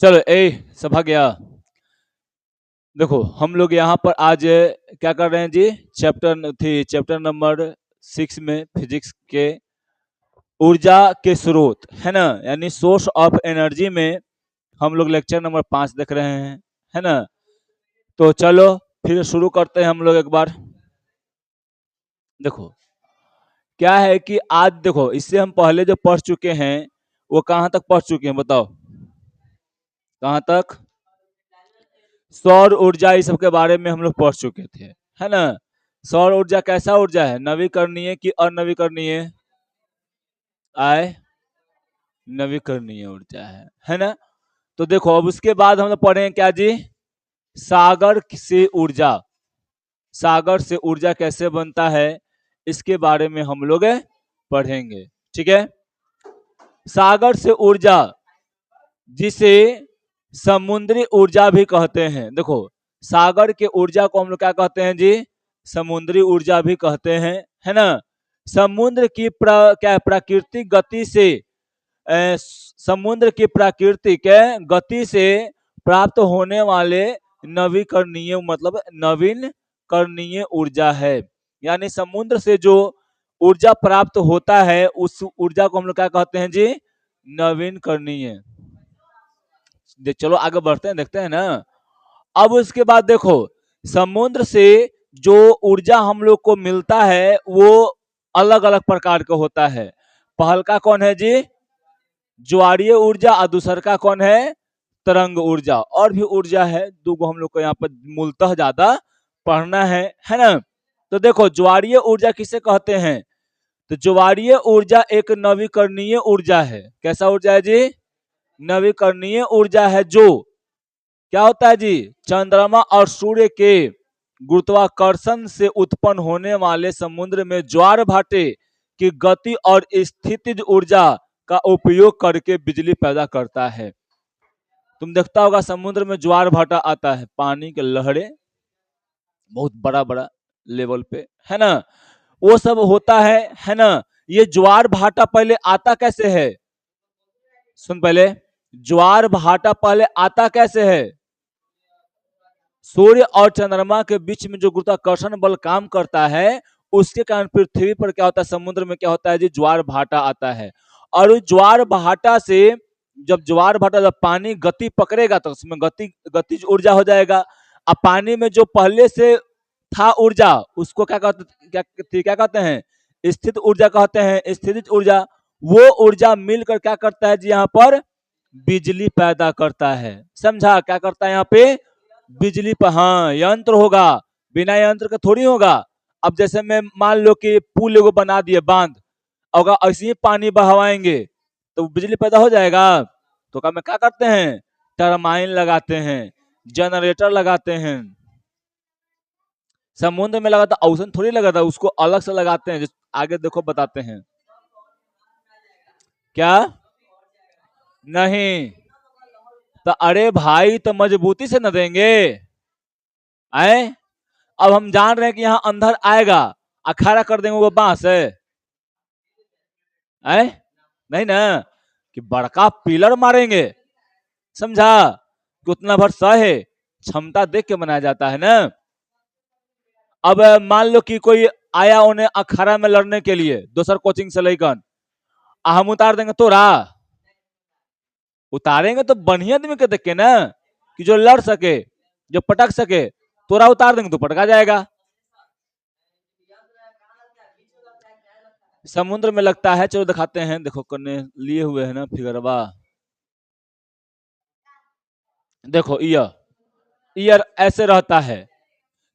चलो सब आ गया। देखो हम लोग यहाँ पर आज क्या कर रहे हैं जी, चैप्टर नंबर 6 में फिजिक्स के ऊर्जा के स्रोत है ना, यानी सोर्स ऑफ एनर्जी में हम लोग लेक्चर नंबर 5 देख रहे हैं, है ना। तो चलो फिर शुरू करते हैं हम लोग एक बार। देखो क्या है कि आज देखो इससे हम पहले जो पढ़ चुके हैं वो कहाँ तक पढ़ चुके हैं बताओ, कहाँ तक? सौर ऊर्जा इस सब के बारे में हम लोग पढ़ चुके थे, है ना। सौर ऊर्जा कैसा ऊर्जा है, नवीकरणीय कि अनवीकरणीय? आय नवीकरणीय ऊर्जा है ना। तो देखो अब उसके बाद हम लोग पढ़ें क्या जी, सागर से ऊर्जा, सागर से ऊर्जा कैसे बनता है इसके बारे में हम लोग पढ़ेंगे, ठीक है। सागर से ऊर्जा जिसे समुद्री ऊर्जा भी कहते हैं, देखो सागर के ऊर्जा को हम लोग क्या कहते हैं जी, समुद्री ऊर्जा भी कहते हैं, है ना। समुद्र की क्या प्राकृतिक गति से समुद्र की प्राकृतिक गति से प्राप्त होने वाले नवीकरणीय मतलब नवीनकरणीय ऊर्जा है। यानी समुद्र से जो ऊर्जा प्राप्त होता है उस ऊर्जा को हम लोग क्या कहते हैं जी, नवीनकरणीय। चलो आगे बढ़ते हैं, देखते हैं ना। अब उसके बाद देखो समुद्र से जो ऊर्जा हम लोग को मिलता है वो अलग अलग प्रकार का होता है। पहल का कौन है जी, ज्वारीय ऊर्जा, और दूसर का कौन है, तरंग ऊर्जा। और भी ऊर्जा है दो गो, हम लोग को यहाँ पर मूलतः ज्यादा पढ़ना है ना। तो देखो ज्वारीय ऊर्जा किसे कहते हैं, तो ज्वारीय ऊर्जा एक नवीकरणीय ऊर्जा है। कैसा ऊर्जा है जी, नवीकरणीय ऊर्जा है, जो क्या होता है जी, चंद्रमा और सूर्य के गुरुत्वाकर्षण से उत्पन्न होने वाले समुद्र में ज्वार भाटे की गति और स्थितिज ऊर्जा का उपयोग करके बिजली पैदा करता है। तुम देखता होगा समुद्र में ज्वार भाटा आता है, पानी के लहरें बहुत बड़ा बड़ा लेवल पे, है ना, वो सब होता है ना। ये ज्वार भाटा पहले आता कैसे है, सुन पहले, ज्वार भाटा पहले आता कैसे है, सूर्य और चंद्रमा के बीच में जो गुरुत्वाकर्षण बल काम करता है उसके कारण पृथ्वी पर क्या होता है, समुद्र में क्या होता है जी, ज्वार भाटा आता है। और उस ज्वार भाटा से जब पानी गति पकड़ेगा तो उसमें गतिज ऊर्जा हो जाएगा। अब पानी में जो पहले से था ऊर्जा उसको क्या कहते हैं, स्थित ऊर्जा कहते हैं, स्थितिज ऊर्जा। वो ऊर्जा मिलकर क्या करता है जी, यहाँ पर बिजली पैदा करता है। समझा, क्या करता है यहाँ पे, बिजली पर, हाँ यंत्र होगा, बिना यंत्र के थोड़ी होगा। अब जैसे मैं मान लो कि पुल एगो बना दिए, बांध, अगर ऐसे ही पानी बहवाएंगे तो बिजली पैदा हो जाएगा। तो क्या करते हैं, टरबाइन लगाते हैं, जनरेटर लगाते हैं। समुद्र में लगाता औसन थोड़ी लगाता, उसको अलग से लगाते हैं, आगे देखो बताते हैं। क्या नहीं, तो अरे भाई तो मजबूती से न देंगे, आए। अब हम जान रहे हैं कि यहाँ अंधर आएगा, अखाड़ा कर देंगे वो बांस है, नहीं ना, कि बड़का पिलर मारेंगे, समझा, कि उतना भर सहे, क्षमता देख के बनाया जाता है ना। अब मान लो कि कोई आया उन्हें अखाड़ा में लड़ने के लिए दूसर कोचिंग से लेकर, हम उतार देंगे तोरा, उतारेंगे तो बढ़िया आदमी के देख के ना, कि जो लड़ सके, जो पटक सके, तोरा उतार देंगे तो पटका जाएगा। समुद्र में लगता है, चलो दिखाते हैं, देखो करने लिए हुए है ना फिगरवा, देखो ईयर ऐसे रहता है।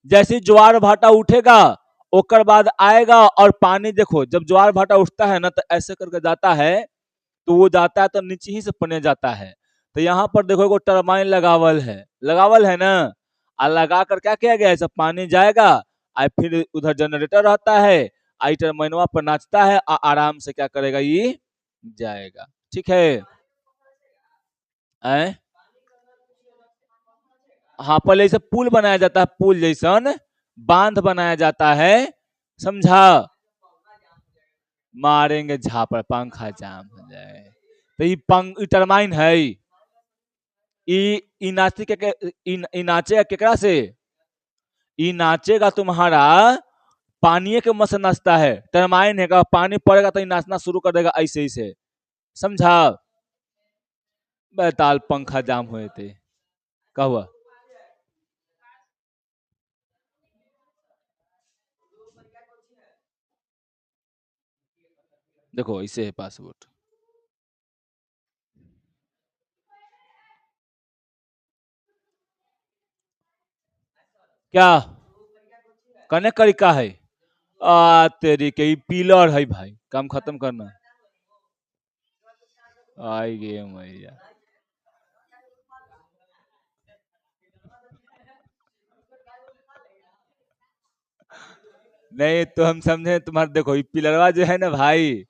जैसे ज्वार भाटा उठेगा ओकर बाद आएगा, और पानी देखो जब ज्वार भाटा उठता है ना तो ऐसे करके जाता है, तो वो जाता है तो नीचे ही से पने जाता है। तो यहाँ पर देखो एगो टरबाइन लगावल है ना, और लगा कर क्या किया गया है, सब पानी जाएगा, और फिर उधर जनरेटर रहता है, आई टरबाइनवा पर नाचता है, आराम से क्या करेगा, ये जाएगा, ठीक है। ऐ? हाँ पहले ऐसे पुल बनाया जाता है, पुल जैसन बांध बनाया जाता है, समझा। मारेंगे झापड़, पंखा जाम हो जाए। तो ये टरबाइन है, ई नाचे ई नाचेगा केकरा से? ई नाचेगा तुम्हारा पानी के मत से नाचता है, टरमाइन है का पानी पड़ेगा तो ये नाचना शुरू कर देगा ऐसे ही से। समझा? बैताल पंखा जाम हुए थे। क्या हुआ? देखो ऐसे है पासपोर्ट। क्या कनेक्ट करी का है? तेरी के ई पिलर है भाई, काम खत्म करना। आई गे मैया। नहीं तो हम समझे तुम्हारे, देखो ये पिलरवा जो है ना भाई,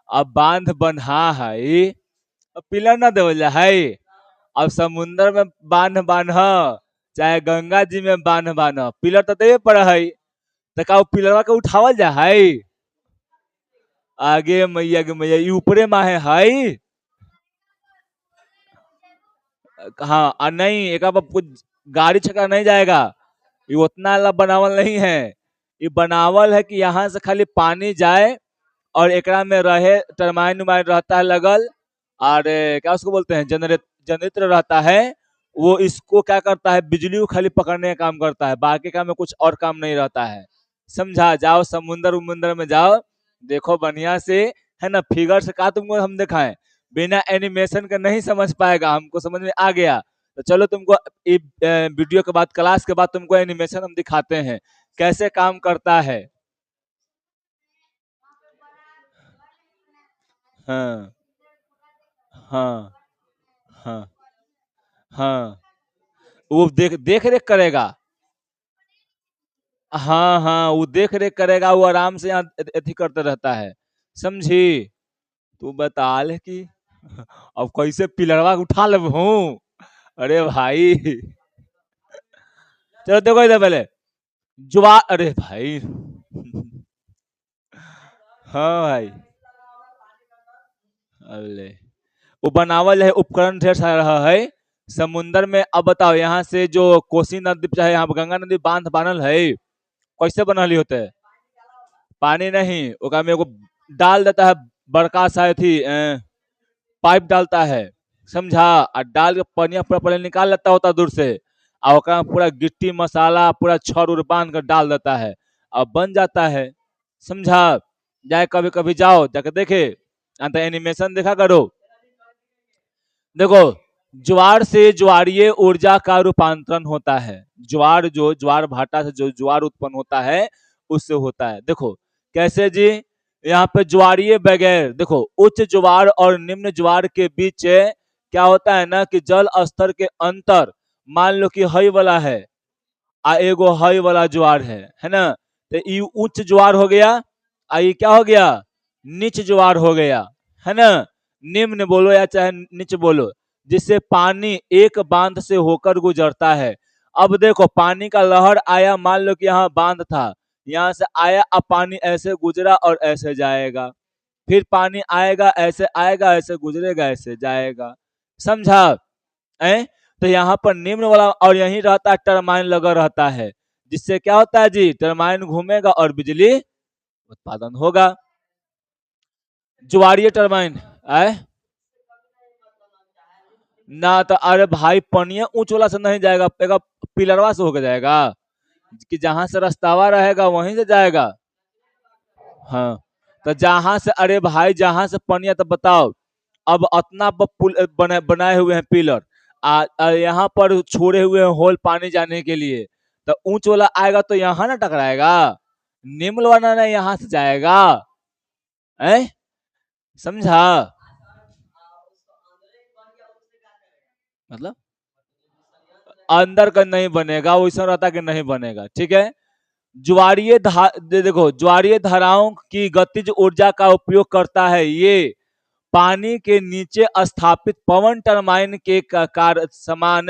अब बांध बन्हा है, अब पिलर ना देवल है। अब समुन्द्र में बांध बांध, चाहे गंगा जी में बांध बांध, पिलर तो देवे पड़ा है। तो का पिलरवा के उठावल जा है? आगे मैया के मैया, ये ऊपरे माहे है। हाँ नहीं, एक कुछ गाड़ी छका नहीं जाएगा, ये उतना ला बनावल नहीं है। ये बनावल है कि यहाँ से खाली पानी जाए और एकरा में रहे, टरमाइन उमाइन रहता है लगल, और क्या उसको बोलते हैं, जनरेटर रहता है। वो इसको क्या करता है, बिजली को खाली पकड़ने का काम करता है, बाकी काम में कुछ और काम नहीं रहता है। समझा? जाओ समुंदर उमुंदर में जाओ, देखो बढ़िया से, है ना। फिगर से का तुमको हम दिखाएं, बिना एनिमेशन का नहीं समझ पाएगा, हमको समझ में आ गया। तो चलो तुमको वीडियो के बाद, क्लास के बाद तुमको एनिमेशन हम दिखाते हैं कैसे काम करता है। हाँ हाँ हाँ हाँ, वो देख देख रेख करेगा। हाँ हाँ, वो देख रेख करेगा, वो आराम से यहाँ अथी करते रहता है। समझी? तू बता ले कि अब कैसे पिलरवा के उठा ले हूँ। अरे भाई, चलो देखो इधर पहले, जुआ, अरे भाई हाँ भाई, अरे वो बनावल है, उपकरण ढेर सारा रहा है समुन्द्र में। अब बताओ, यहाँ से जो कोसी नदी, चाहे यहाँ गंगा नदी बांध बनल है, कैसे बनल होते है? पानी नहीं, ओकरा में एगो डाल देता है, बड़का सा थी पाइप डालता है। समझा? और डाल के पनिया पूरा पहले निकाल लेता होता दूर से, और ओकरा में पूरा गिट्टी मसाला पूरा छड़ उड़ बांध कर डाल देता है, अब बन जाता है। समझा? जाए कभी कभी जाओ जाके देखे, तो एनिमेशन देखा करो। देखो, ज्वार से ज्वारीय ऊर्जा का रूपांतरण होता है। ज्वार, जो ज्वार भाटा से जो ज्वार उत्पन्न होता है, उससे होता है। देखो कैसे जी, यहाँ पे ज्वारीय बगैर, देखो उच्च ज्वार और निम्न ज्वार के बीच क्या होता है ना, कि जल स्तर के अंतर, मान लो कि हई वाला है, आ एगो हई वाला ज्वार है ना। तो ये उच्च ज्वार हो गया, आ ये क्या हो गया, नीच ज्वार हो गया, है ना। निम्न बोलो या चाहे नीच बोलो, जिससे पानी एक बांध से होकर गुजरता है। अब देखो पानी का लहर आया, मान लो कि यहाँ बांध था, यहाँ से आया, अब पानी ऐसे गुजरा और ऐसे जाएगा, फिर पानी आएगा ऐसे गुजरेगा ऐसे जाएगा। समझा? है। तो यहाँ पर निम्न वाला और यही रहता है, टरमाइन लगा रहता है, जिससे क्या होता है जी, टरमाइन घूमेगा और बिजली उत्पादन होगा। ज्वारीय टरबाइन आए ना, तो अरे भाई पनिया ऊंच वाला से नहीं जाएगा, पिलरवा से होकर जाएगा, कि जहां से रास्तावा रहेगा वहीं से जाएगा। हाँ, तो जहां से, अरे भाई जहां से पनिया, तो बताओ, अब अतना बनाए हुए हैं पिलर, यहाँ पर छोड़े हुए हैं होल पानी जाने के लिए, तो ऊंच वाला आएगा तो यहाँ ना टकराएगा, निम्न वाला ना यहाँ से जाएगा। है? समझा? मतलब अंदर का नहीं बनेगा, वैसा रहता कि नहीं बनेगा। ठीक है। देखो, ज्वारीय धाराओं की गतिज ऊर्जा का उपयोग करता है ये, पानी के नीचे स्थापित पवन टरबाइन के कार्य समान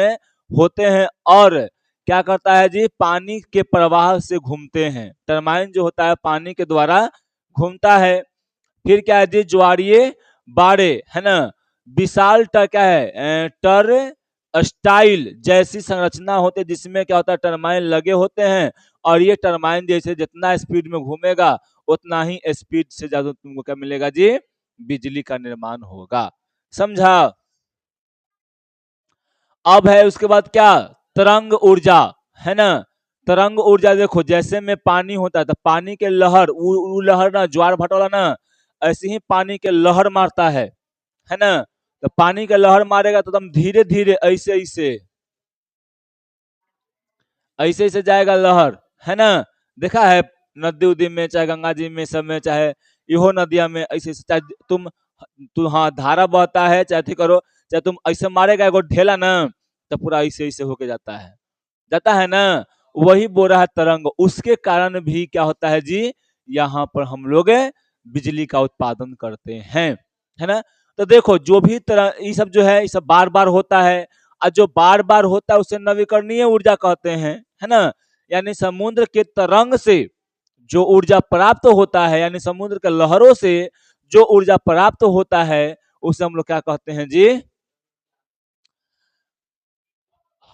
होते हैं, और क्या करता है जी, पानी के प्रवाह से घूमते हैं। टरबाइन जो होता है पानी के द्वारा घूमता है। फिर क्या है जी, ज्वारीय बाड़े, है ना, विशाल क्या है, टर स्टाइल जैसी संरचना होती है जिसमें क्या होता है टरबाइन लगे होते हैं और ये टरबाइन जैसे जितना स्पीड में घूमेगा उतना ही स्पीड से ज्यादा तुमको क्या मिलेगा जी, बिजली का निर्माण होगा। समझा। अब है उसके बाद क्या, तरंग ऊर्जा, है ना। तरंग ऊर्जा देखो जैसे में पानी होता है तो पानी के लहर उ लहर ना ज्वार भटोला ना ऐसे ही पानी के लहर मारता है ना। तो पानी के लहर मारेगा तो एकदम धीरे धीरे ऐसे ऐसे ऐसे ऐसे जाएगा लहर, है ना। देखा है नदी उदी में चाहे गंगा जी में सब में चाहे इहो नदिया में ऐसे ऐसे चाहे तुम हाँ धारा बहता है चाहे थी करो चाहे तुम ऐसे मारेगा एगो ढेला ना तो पूरा ऐसे ऐसे होके जाता है ना। वही बोल रहा है तरंग, उसके कारण भी क्या होता है जी, यहाँ पर हम लोग बिजली का उत्पादन करते हैं, है ना। तो देखो जो भी तरह ये सब जो है ये सब बार बार होता है और जो बार बार होता है उसे नवीकरणीय ऊर्जा कहते हैं, है ना। यानी समुद्र के तरंग से जो ऊर्जा प्राप्त होता है यानी समुद्र के लहरों से जो ऊर्जा प्राप्त होता है उसे हम लोग क्या कहते हैं जी,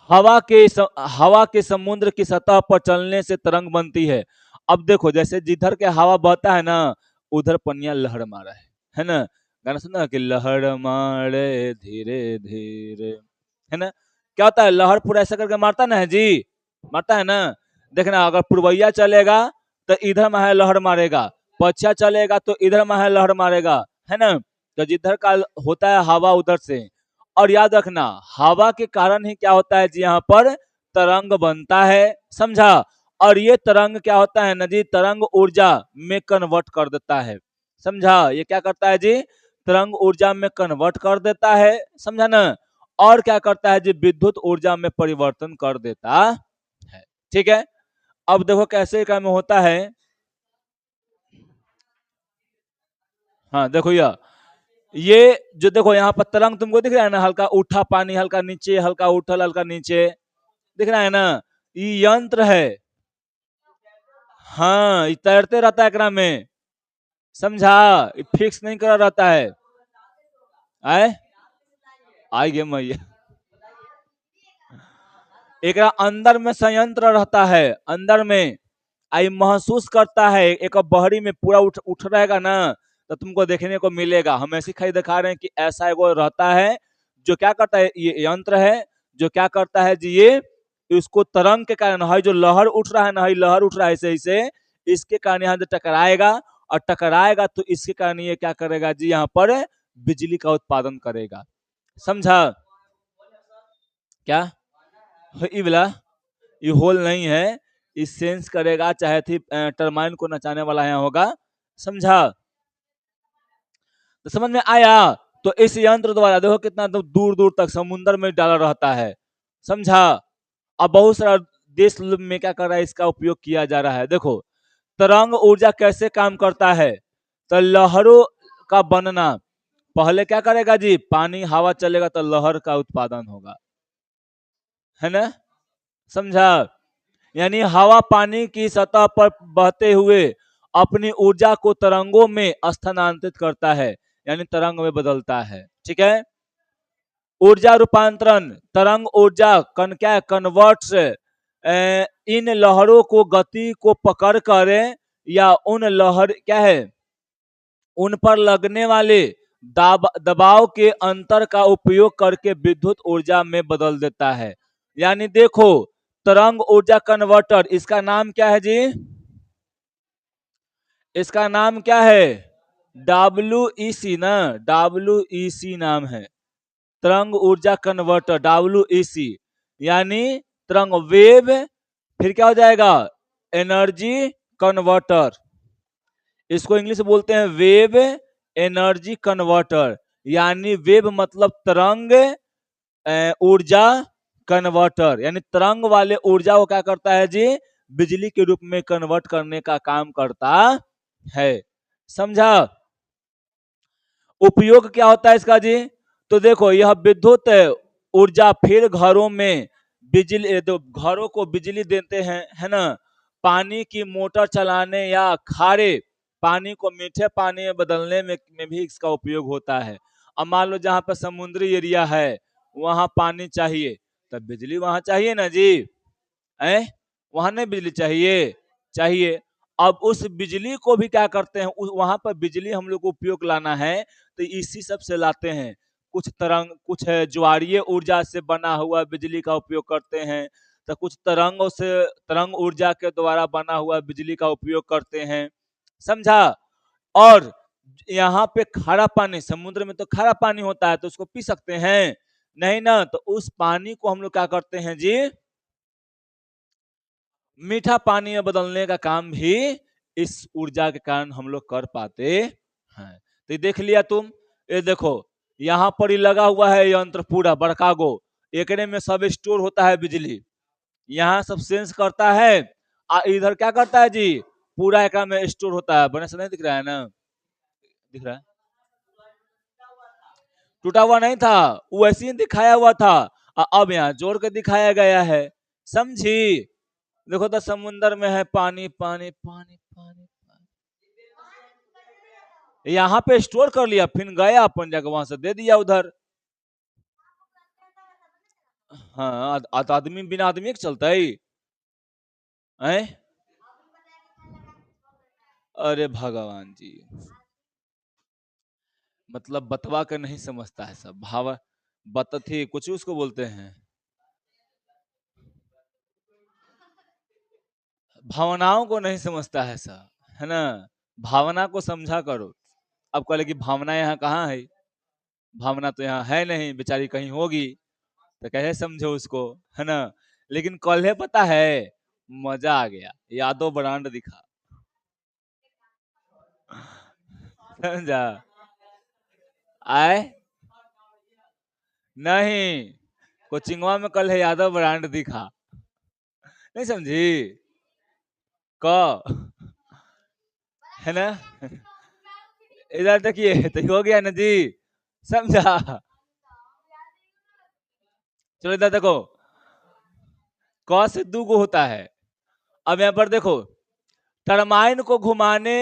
हवा के समुद्र की सतह पर चलने से तरंग बनती है। अब देखो जैसे जिधर के हवा बहता है ना उधर पनिया लहर मारा है ना। गाना सुना कि लहर मारे धीरे धीरे, है ना। क्या होता है लहर पूरा ऐसा करके मारता ना है जी, मारता है ना। देखना अगर पूर्वैया चलेगा तो इधर में है लहर मारेगा, पश्चिम चलेगा तो इधर में है लहर मारेगा, है ना। तो जिधर का होता है हवा उधर से। और याद रखना हवा के कारण ही क्या होता है जी यहाँ पर तरंग बनता है, समझा। और ये तरंग क्या होता है ना जी, तरंग ऊर्जा में कन्वर्ट कर देता है, समझा। ये क्या करता है जी, तरंग ऊर्जा में कन्वर्ट कर देता है, समझा ना। और क्या करता है जी, विद्युत ऊर्जा में परिवर्तन कर देता है, ठीक है। अब देखो कैसे काम होता है। हाँ देखो ये जो देखो यहाँ पर तरंग तुमको दिख रहा है ना, हल्का उठा पानी हल्का नीचे हल्का उठल हल्का नीचे दिख रहा है ना, ये यंत्र है। हाँ ये तैरते रहता है एकरा में, समझा। ये फिक्स नहीं करा रहता है। आए आई गे मैया, एकरा अंदर में संयंत्र रहता है, अंदर में आई महसूस करता है। एक बहरी में पूरा उठ रहेगा ना तो तुमको देखने को मिलेगा। हम ऐसे खाली दिखा रहे हैं कि ऐसा एगो रहता है जो क्या करता है, ये यंत्र है जो क्या करता है जी, ये इसको तरंग के कारण है जो लहर उठ रहा है ना, लहर उठ रहा है ऐसे ऐसे, इसके कारण यहाँ से टकराएगा और टकराएगा तो इसके कारण ये क्या करेगा जी, यहाँ पर बिजली का उत्पादन करेगा, समझा। क्या ये वाला ये होल नहीं है, इस सेंस करेगा चाहे थी टरबाइन को नचाने वाला यहाँ होगा, समझा। तो समझ में आया। तो इस यंत्र द्वारा देखो कितना दूर दूर तक समुद्र में डाला रहता है, समझा। अब बहुत सारा देश में क्या कर रहा है, इसका उपयोग किया जा रहा है। देखो तरंग ऊर्जा कैसे काम करता है, तो लहरों का बनना, पहले क्या करेगा जी, पानी हवा चलेगा तो लहर का उत्पादन होगा, है ना, समझा। यानी हवा पानी की सतह पर बहते हुए अपनी ऊर्जा को तरंगों में स्थानांतरित करता है, यानी तरंग में बदलता है, ठीक है। ऊर्जा रूपांतरण, तरंग ऊर्जा क्या कन्वर्ट्स इन लहरों को गति को पकड़ कर या उन लहर क्या है उन पर लगने वाले दबाव के अंतर का उपयोग करके विद्युत ऊर्जा में बदल देता है। यानी देखो तरंग ऊर्जा कन्वर्टर, इसका नाम क्या है जी, इसका नाम क्या है, WEC ना, WEC नाम है, तरंग ऊर्जा कन्वर्टर, WEC। यानी तरंग वेव, फिर क्या हो जाएगा, एनर्जी कन्वर्टर। इसको इंग्लिश में बोलते हैं वेव एनर्जी कन्वर्टर। यानी वेव मतलब तरंग, ऊर्जा कन्वर्टर यानी तरंग वाले ऊर्जा को क्या करता है जी, बिजली के रूप में कन्वर्ट करने का काम करता है, समझा। उपयोग क्या होता है इसका जी, तो देखो यह विद्युत ऊर्जा फिर घरों में बिजली, तो घरों को बिजली देते हैं, है ना। पानी की मोटर चलाने या खारे पानी को मीठे पानी में बदलने में भी इसका उपयोग होता है। अब मान लो जहाँ पर समुद्री एरिया है वहां पानी चाहिए, तब बिजली वहां चाहिए ना जी। है, वहां नहीं बिजली चाहिए? चाहिए। अब उस बिजली को भी क्या करते हैं, वहां पर बिजली हम लोग को उपयोग लाना है तो इसी सब से लाते हैं। कुछ तरंग, कुछ है ज्वारीय ऊर्जा से बना हुआ बिजली का उपयोग करते हैं, तो कुछ तरंगों से, तरंग ऊर्जा के द्वारा बना हुआ बिजली का उपयोग करते हैं, समझा। और यहाँ पे खारा पानी, समुद्र में तो खारा पानी होता है तो उसको पी सकते हैं नहीं ना, तो उस पानी को हम लोग क्या करते हैं जी, मीठा पानी में बदलने का काम भी इस ऊर्जा के कारण हम लोग कर पाते हैं। तो ये देख लिया तुम, ये देखो यहाँ पर ही लगा हुआ है यंत्र पूरा बड़का गो, एकरे में सब स्टोर होता है बिजली, यहाँ सब सेंस करता है, इधर क्या करता है जी, पूरा एक में स्टोर होता है। बने से नहीं दिख रहा है ना, दिख रहा है, टूटा हुआ नहीं था, वो ऐसे ही दिखाया हुआ था, अब यहाँ जोड़ के दिखाया गया है, समझी। देखो तो समुन्द्र में है पानी पानी पानी पानी, यहाँ पे स्टोर कर लिया, फिर गया अपन जगह वहां से दे दिया उधर। हाँ, तो आदमी बिना आदमी के चलता है। अरे भगवान जी, मतलब बतवा के नहीं समझता है सब भाव, बतथी कुछ उसको बोलते हैं, भावनाओं को नहीं समझता है सब, है ना। भावना को समझा करो। अब कहले कि भावना यहाँ कहाँ है, भावना तो यहाँ है नहीं, बेचारी कहीं होगी, तो कैसे समझो उसको, है ना। लेकिन कल पता है, मजा आ गया, यादव ब्रांड दिखा, समझा। आए नहीं, कोचिंगवा में कल है यादव ब्रांड दिखा, नहीं समझी क, है ना। इधर देखिए तो हो गया ना जी, समझा। चलो इधर देखो, क से दू गो होता है। अब यहाँ पर देखो, टरबाइन को घुमाने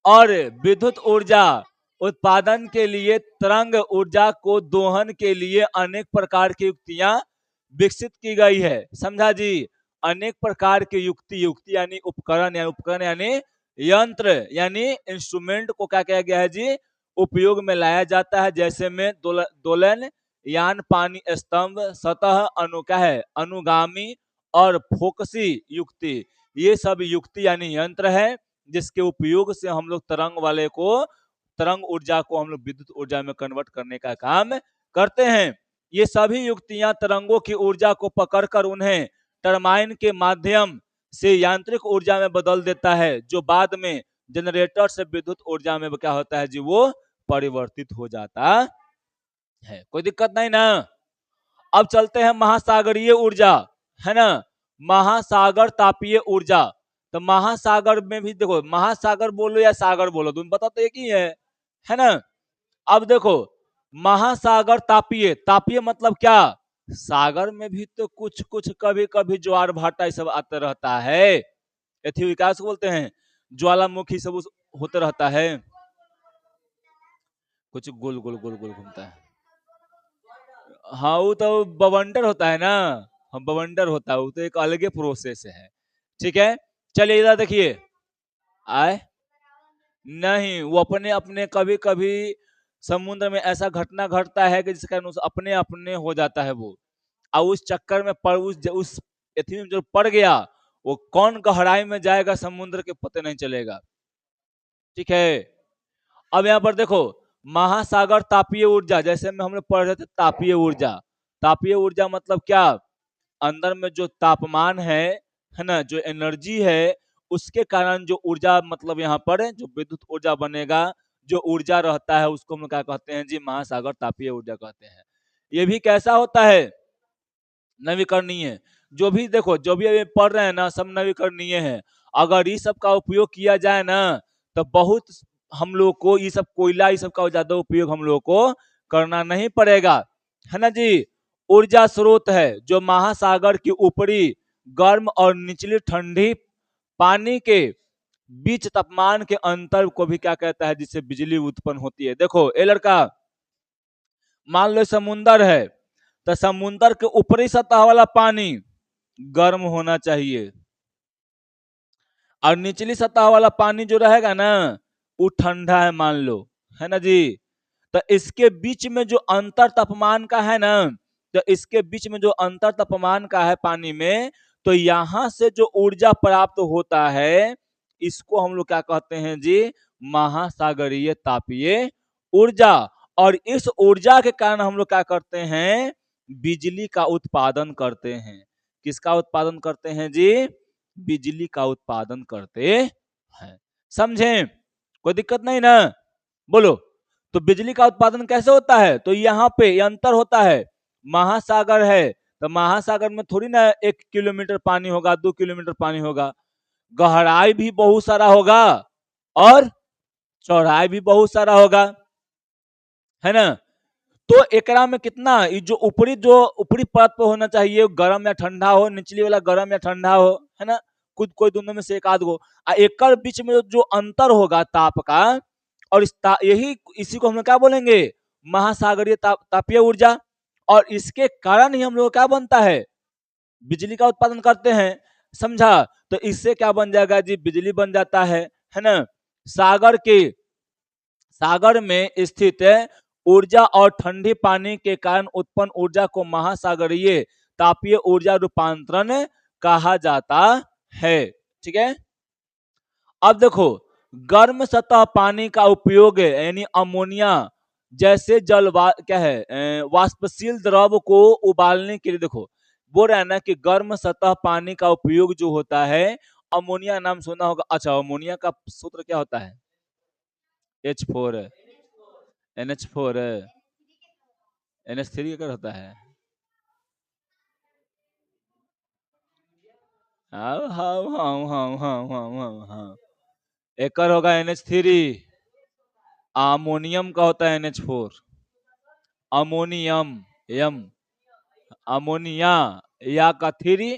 और विद्युत ऊर्जा उत्पादन के लिए तरंग ऊर्जा को दोहन के लिए अनेक प्रकार की युक्तियां विकसित की गई है, समझा जी। अनेक प्रकार की युक्ति, युक्ति यानी उपकरण, यानी उपकरण यानी यंत्र, यानी इंस्ट्रूमेंट को क्या किया गया है जी, उपयोग में लाया जाता है। जैसे में दोलन यान, पानी स्तंभ, सतह अनु क्या है अनुगामी और फोकसी युक्ति, ये सब युक्ति यानी यंत्र है जिसके उपयोग से हम लोग तरंग वाले को, तरंग ऊर्जा को हम लोग विद्युत ऊर्जा में कन्वर्ट करने का काम करते हैं। ये सभी युक्तियां तरंगों की ऊर्जा को पकड़कर उन्हें टरबाइन के माध्यम से यांत्रिक ऊर्जा में बदल देता है, जो बाद में जनरेटर से विद्युत ऊर्जा में क्या होता है जी, वो परिवर्तित हो जाता है। कोई दिक्कत नहीं ना। अब चलते हैं महासागरीय ऊर्जा, है ना, महासागर तापीय ऊर्जा। तो महासागर में भी देखो, महासागर बोलो या सागर बोलो, तुम बता तो एक ही है ना। अब देखो, महासागर तापीय, तापीय मतलब क्या, सागर में भी तो कुछ कुछ कभी कभी ज्वार भाटा सब आते रहता है, एथी विकास बोलते हैं, ज्वालामुखी सब होते रहता है, कुछ गोल गोल गोल गोल घूमता है। हाँ वो तो बवंडर होता है ना, हम बवंडर होता है, वो तो एक अलग प्रोसेस है। ठीक है, चलिए इधर देखिए, आए नहीं, वो अपने अपने कभी कभी समुद्र में ऐसा घटना घटता है कि जिसके कारण अपने अपने हो जाता है वो, और उस चक्कर में पड़, उस एथी में जो पड़ गया, वो कौन गहराई में जाएगा समुद्र के पता नहीं चलेगा। ठीक है, अब यहाँ पर देखो, महासागर तापीय ऊर्जा, जैसे में हम लोग पढ़ रहे थे तापीय ऊर्जा, तापीय ऊर्जा मतलब क्या, अंदर में जो तापमान है ना, जो एनर्जी है, उसके कारण जो ऊर्जा, मतलब यहाँ पर जो विद्युत ऊर्जा बनेगा, जो ऊर्जा रहता है उसको हम क्या कहते हैं जी, महासागर तापीय ऊर्जा कहते हैं। ये भी कैसा होता है, नवीकरणीय। जो भी देखो, जो भी अभी पढ़ रहे हैं ना, सब नवीकरणीय है। अगर ये सब का उपयोग किया जाए ना, तो बहुत हम लोग को ये सब कोयला, ये सब का ज्यादा उपयोग हम लोग को करना नहीं पड़ेगा, है ना जी। ऊर्जा स्रोत है जो महासागर की ऊपरी गर्म और निचली ठंडी पानी के बीच तापमान के अंतर को भी क्या कहता है, जिससे बिजली उत्पन्न होती है। देखो ए लड़का, मान लो समुंदर है, तो समुद्र के ऊपरी सतह वाला पानी गर्म होना चाहिए और निचली सतह वाला पानी जो रहेगा ना वो ठंडा है मान लो, है ना जी। तो इसके बीच में जो अंतर तापमान का है ना, तो इसके बीच में जो अंतर तापमान का है पानी में, तो यहां से जो ऊर्जा प्राप्त होता है इसको हम लोग क्या कहते हैं जी, महासागरीय तापीय ऊर्जा। और इस ऊर्जा के कारण हम लोग क्या करते हैं, बिजली का उत्पादन करते हैं। किसका उत्पादन करते हैं जी, बिजली का उत्पादन करते हैं। समझे, कोई दिक्कत नहीं ना, बोलो। तो बिजली का उत्पादन कैसे होता है, तो यहाँ पे अंतर होता है, महासागर है तो महासागर में थोड़ी ना 1 किलोमीटर पानी होगा, 2 किलोमीटर पानी होगा, गहराई भी बहुत सारा होगा और चौड़ाई भी बहुत सारा होगा, है ना। तो एकरा में कितना जो ऊपरी परत पे होना चाहिए गर्म या ठंडा हो, निचली वाला गर्म या ठंडा हो, है ना, खुद कोई दोनों में से एक आध गो। एकर बीच में जो अंतर होगा ताप का, और यही इसी को हम लोग क्या बोलेंगे, महासागरीय तापीय ऊर्जा। और इसके कारण ही हम लोग क्या बनता है, बिजली का उत्पादन करते हैं, समझा। तो इससे क्या बन जाएगा जी, बिजली बन जाता है ना। सागर में स्थित ऊर्जा और ठंडी पानी के कारण उत्पन्न ऊर्जा को महासागरीय तापीय ऊर्जा रूपांतरण कहा जाता है, ठीक है। अब देखो, गर्म सतह पानी का उपयोग यानी अमोनिया जैसे क्या है वाष्पशील द्रव को उबालने के लिए, देखो बोल रहा है ना कि गर्म सतह पानी का उपयोग जो होता है, अमोनिया नाम सुना होगा। अच्छा, अमोनिया का सूत्र क्या होता है, H4 NH4 NH3 क्या होता है, हाँ हाँ हाँ हाँ हाँ हाँ हाँ हाँ, एकर होगा NH3, अमोनियम का होता है NH4, अमोनियम यम, अमोनिया या का 3,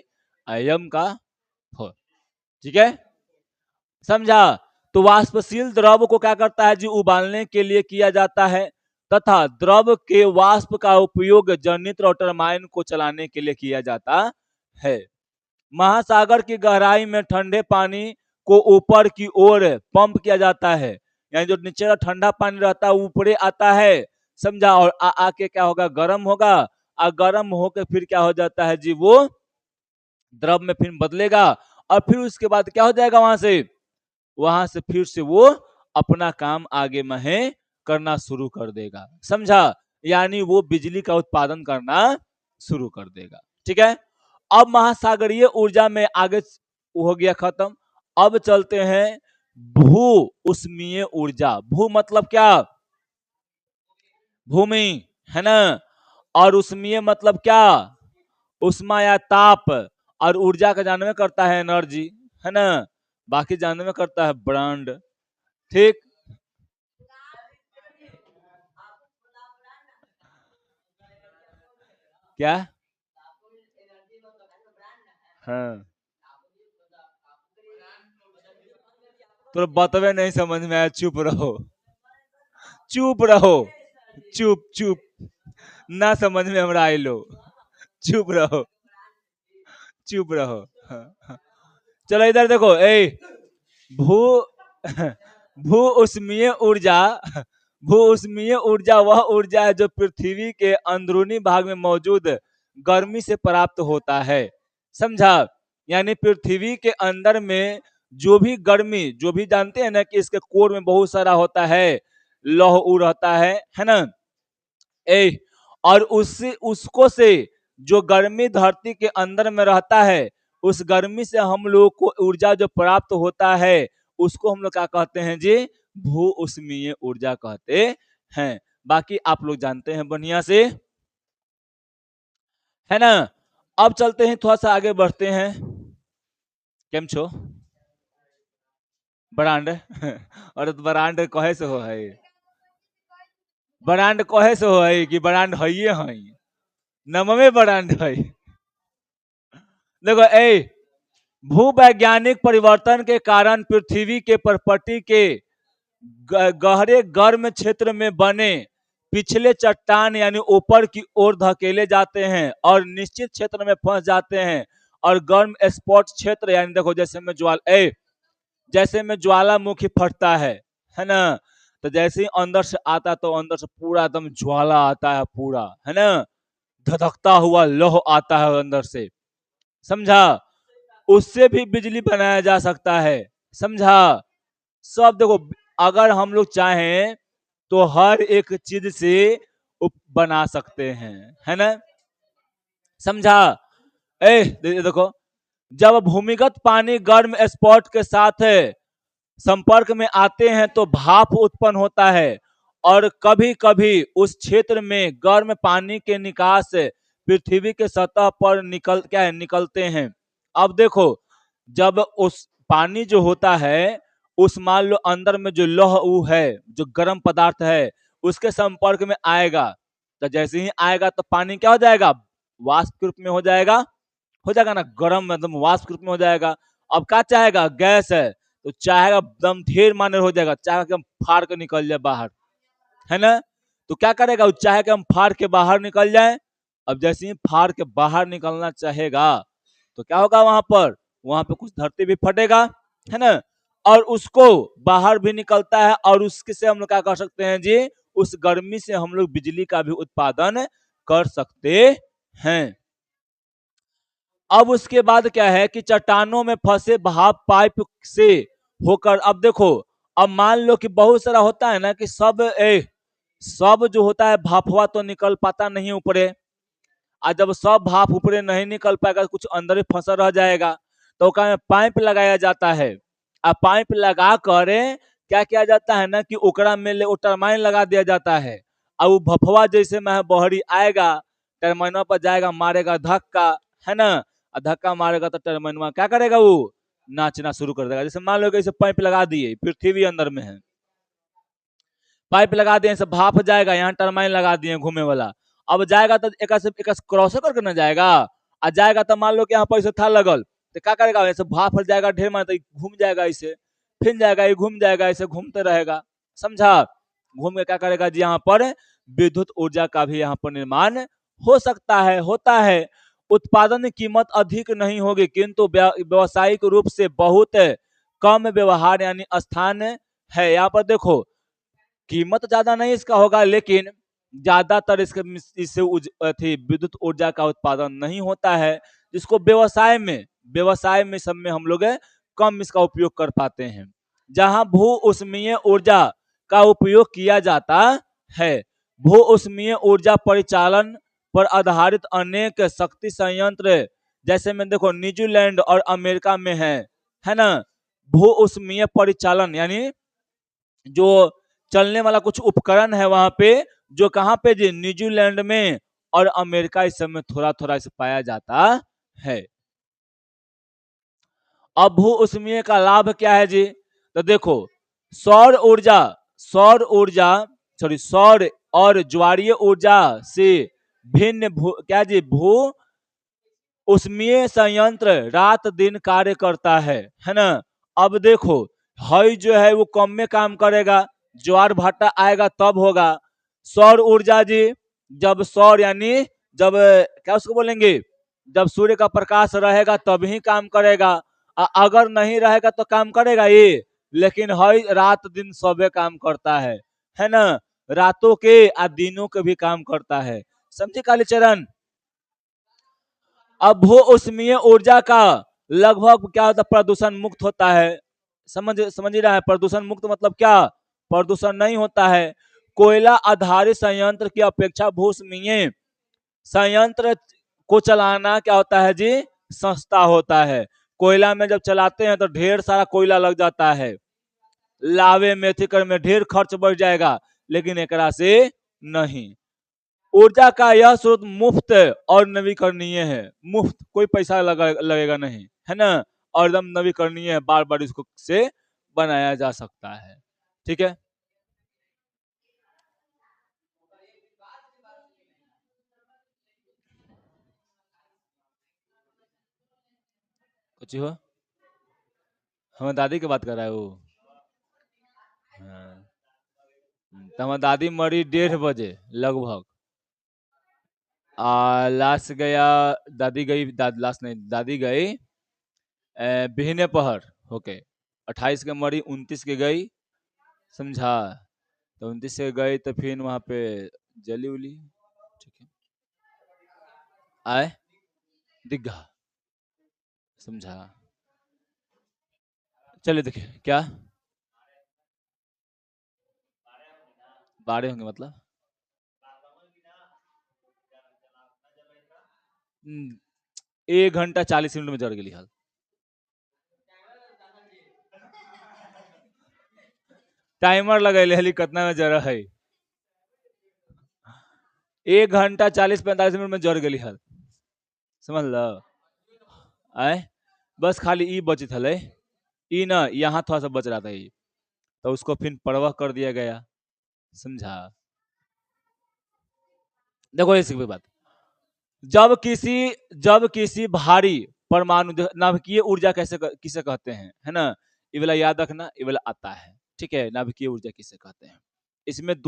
यम का 4, ठीक है, समझा। तो वाष्पशील द्रव को क्या करता है जी, उबालने के लिए किया जाता है, तथा द्रव के वाष्प का उपयोग जनरेटर और टरबाइन को चलाने के लिए किया जाता है। महासागर की गहराई में ठंडे पानी को ऊपर की ओर पंप किया जाता है, यानी जो नीचे का ठंडा पानी रहता है ऊपरे आता है, समझा। और आके क्या होगा, गर्म होगा, और गर्म होकर फिर क्या हो जाता है जी, वो द्रव में फिर बदलेगा, और फिर उसके बाद क्या हो जाएगा, वहां से फिर से वो अपना काम आगे में करना शुरू कर देगा, समझा। यानी वो बिजली का उत्पादन करना शुरू कर देगा, ठीक है। अब महासागरीय ऊर्जा में आगे हो गया खत्म। अब चलते हैं भू उष्मीय ऊर्जा। भू मतलब क्या, भूमि, है ना। और उष्मीय मतलब क्या, उष्मा या ताप। और ऊर्जा का जानवे करता है एनर्जी, है ना। बाकी जानवे करता है ब्रांड, ठीक। क्या, हाँ, तो बतवे नहीं समझ में आया, चुप रहो, चुप रहो, चुप चुप, ना समझ में हमरा आइलो, चुप रहो, चुप रहो। हाँ, हाँ। चलो इधर देखो, भू भू उष्मीय ऊर्जा, भू उष्मीय ऊर्जा वह ऊर्जा है जो पृथ्वी के अंदरूनी भाग में मौजूद गर्मी से प्राप्त होता है, समझा। यानी पृथ्वी के अंदर में जो भी गर्मी, जो भी जानते हैं ना कि इसके कोर में बहुत सारा होता है, लौह ऊ रहता है ना। और उसको से जो गर्मी धरती के अंदर में रहता है, उस गर्मी से हम लोग को ऊर्जा जो प्राप्त होता है उसको हम लोग क्या कहते हैं जी, भू उष्मीय ऊर्जा कहते हैं। बाकी आप लोग जानते हैं बढ़िया से, है ना। अब चलते हैं, थोड़ा सा आगे बढ़ते हैं। केम छो ब्रांड और ब्रांड कहे से हो है, ब्रांड कहे से हो है कि ब्रांड है, है नमवे ब्रांड है। देखो भूवैज्ञानिक परिवर्तन के कारण पृथ्वी के परपटी के गहरे गर्म क्षेत्र में बने पिछले चट्टान यानी ऊपर की ओर धकेले जाते हैं और निश्चित क्षेत्र में फंस जाते हैं। और गर्म स्पॉट क्षेत्र यानी देखो जैसे में ज्वालामुखी फटता है ना। तो जैसे ही अंदर से आता तो अंदर से पूरा एकदम ज्वाला आता है, पूरा है ना, धधकता हुआ लौह आता है अंदर से, समझा। उससे भी बिजली बनाया जा सकता है, समझा। सब देखो, अगर हम लोग चाहें तो हर एक चीज से बना सकते हैं, है ना, समझा। देखो, जब भूमिगत पानी गर्म स्पॉट के साथ संपर्क में आते हैं तो भाप उत्पन्न होता है और कभी कभी उस क्षेत्र में गर्म पानी के निकास पृथ्वी के सतह पर निकलते हैं। अब देखो, जब उस पानी जो होता है, उस मान लो अंदर में जो लौह है, जो गर्म पदार्थ है, उसके संपर्क में आएगा, तो जैसे ही आएगा तो पानी क्या हो जाएगा, वाष्प के रूप में हो जाएगा ना, गर्म मतलब वाष्प के रूप में हो जाएगा। अब क्या चाहेगा, गैस है तो चाहेगा दम ढेर माने हो जाएगा, चाहेगा कि हम फाड़ के निकल जाए बाहर, है ना। तो क्या करेगा, वो चाहे कि हम फाड़ के बाहर निकल जाए। अब जैसे ही फाड़ के बाहर निकलना चाहेगा तो क्या होगा, वहां पे कुछ धरती भी फटेगा, है ना, और उसको बाहर भी निकलता है, और उसके से हम लोग क्या कर सकते हैं जी, उस गर्मी से हम लोग बिजली का भी उत्पादन कर सकते हैं। अब उसके बाद क्या है कि चट्टानों में फंसे भाप पाइप से होकर, अब देखो, अब मान लो कि बहुत सारा होता है ना कि सब जो होता है भापवा तो निकल पाता नहीं ऊपरे, और जब सब भाप ऊपरे नहीं निकल पाएगा, कुछ अंदर ही फंसा रह जाएगा, तो ओकरा पाइप लगाया जाता है। और पाइप लगा कर क्या किया जाता है ना कि ओकरा में वो टरमाइन लगा दिया जाता है, और वो भफवा जैसे में बहरी आएगा, टरमाइनवा पर जाएगा, मारेगा धक्का, है ना, और धक्का मारेगा तो टरमाइनवा क्या करेगा, वो नाचना शुरू कर देगा। जैसे मान लो कि इसे पाइप लगा दिए, पृथ्वी अंदर में है, पाइप लगा दिए, सब भाप जाएगा, यहाँ टरमाइन लगा दिए घूमे वाला। अब जाएगा तो एक क्रॉस करके ना जाएगा, आ जाएगा तो मान लो कि यहाँ पर था लगल, तो क्या करेगा, ऐसे भाप जाएगा ढेर मार, तो घूम जाएगा, इसे फिर जाएगा, ये घूम जाएगा, ऐसे घूमते रहेगा, समझा। घूम के क्या करेगा जी, यहाँ पर विद्युत ऊर्जा का भी यहाँ पर निर्माण हो सकता है, होता है। उत्पादन कीमत अधिक नहीं होगी, किंतु व्यवसायिक रूप से बहुत कम व्यवहार यानी स्थान है। यहाँ पर देखो, कीमत ज्यादा नहीं इसका होगा, लेकिन ज्यादातर इससे विद्युत ऊर्जा का उत्पादन नहीं होता है, जिसको व्यवसाय में सब में हम लोग कम इसका उपयोग कर पाते हैं। जहां भू उष्मीय ऊर्जा का उपयोग किया जाता है, भू उष्मीय ऊर्जा परिचालन पर आधारित अनेक शक्ति संयंत्र, जैसे में देखो न्यूजीलैंड और अमेरिका में है ना। भू उष्मीय परिचालन यानी जो चलने वाला कुछ उपकरण है वहां पे, जो कहां पे जी, न्यूजीलैंड में और अमेरिका इस समय थोड़ा थोड़ा इसे पाया जाता है। अब भू उष्मीय का लाभ क्या है जी, तो देखो, सौर ऊर्जा सौर ऊर्जा सौर और ज्वारीय ऊर्जा से भिन्न क्या जी, भू उष्मीय संयंत्र रात दिन कार्य करता है ना। अब देखो, हई जो है वो कम में काम करेगा, ज्वार भाटा आएगा तब होगा। सौर ऊर्जा जी, जब सौर यानी जब क्या उसको बोलेंगे, जब सूर्य का प्रकाश रहेगा तब ही काम करेगा, अगर नहीं रहेगा तो काम करेगा ये, लेकिन हई रात दिन सबे काम करता है ना, रातों के और दिनों के भी काम करता है, समझे कालीचरण। अब भू उष्मीय ऊर्जा का लगभग क्या होता है, प्रदूषण मुक्त होता है, समझ ही रहा है, प्रदूषण मुक्त मतलब क्या, प्रदूषण नहीं होता है। कोयला आधारित संयंत्र की अपेक्षा भू उष्मीय संयंत्र को चलाना क्या होता है जी, सस्ता होता है। कोयला में जब चलाते हैं तो ढेर सारा कोयला लग जाता है, लावे में थी कर में ढेर खर्च बढ़ जाएगा, लेकिन एकरा से नहीं। ऊर्जा का यह स्रोत मुफ्त और नवीकरणीय है, मुफ्त, कोई पैसा लगेगा नहीं, है ना, और एकदम नवीकरणीय है, बार बार इसको से बनाया जा सकता है, ठीक है। कुछ हो, हमारे दादी की बात कर रहा है वो, हाँ। तो हमारी दादी मरी 1:30 बजे लगभग। लास्ट गया, दादी गई, लास्ट नहीं, दादी गई बिहने पहर होके 28 के मरी, 29 के गई, समझा। तो 29 से गई तो फिर वहां पे जली उली, ठीक है, आए दिग्घा, समझा। चलिए देखिए क्या 12 होंगे मतलब 1 घंटा 40 मिनट में जड़ गेली हाल। टाइमर लगैले हली कितना में जरा है, 1 घंटा 40-45 मिनट में जड़ गेली हाल, समझ लो। आए बस खाली ई बचित हले, ई ना यहाँ थोड़ा सा बच रहा था ये, तो उसको फिर परवाह कर दिया गया, समझा। देखो इसी की बात, जब किसी भारी परमाणु, नाभिकीय ऊर्जा किसे कहते हैं, है ना, ये वाला याद रखना, ये वाला आता है, ठीक है। नाभिकीय ऊर्जा किसे कहते हैं, इसमें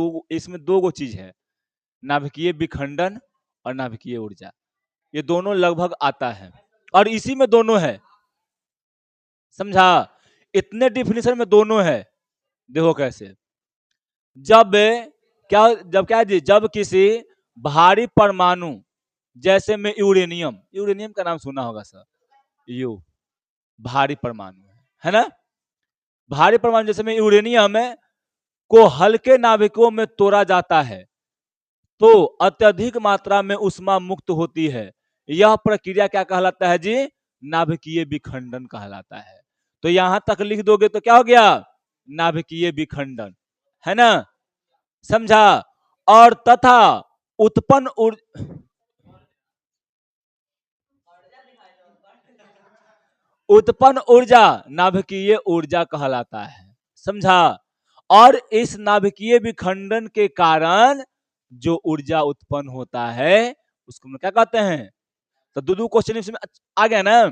दो गो चीज है, नाभिकीय विखंडन और नाभिकीय ऊर्जा, ये दोनों लगभग आता है, और इसी में दोनों है, समझा। इतने डिफिनेशन में दोनों है, देखो कैसे, जब क्या जी, जब किसी भारी परमाणु, जैसे में यूरेनियम, यूरेनियम का नाम सुना होगा सर, यू भारी परमाणु है ना, भारी परमाणु जैसे में यूरेनियम है को हल्के नाभिकों में तोड़ा जाता है तो अत्यधिक मात्रा में उष्मा मुक्त होती है, यह प्रक्रिया क्या कहलाता है जी, नाभिकीय विखंडन कहलाता है। तो यहां तक लिख दोगे तो क्या हो गया, नाभिकीय विखंडन, है ना, समझा। और तथा उत्पन्न उत्पन्न ऊर्जा नाभिकीय ऊर्जा कहलाता है, समझा। और इस नाभिकीय विखंडन के कारण जो ऊर्जा उत्पन्न होता है उसको हम क्या कहते हैं। तो दो क्वेश्चन इसमें आ गया ना,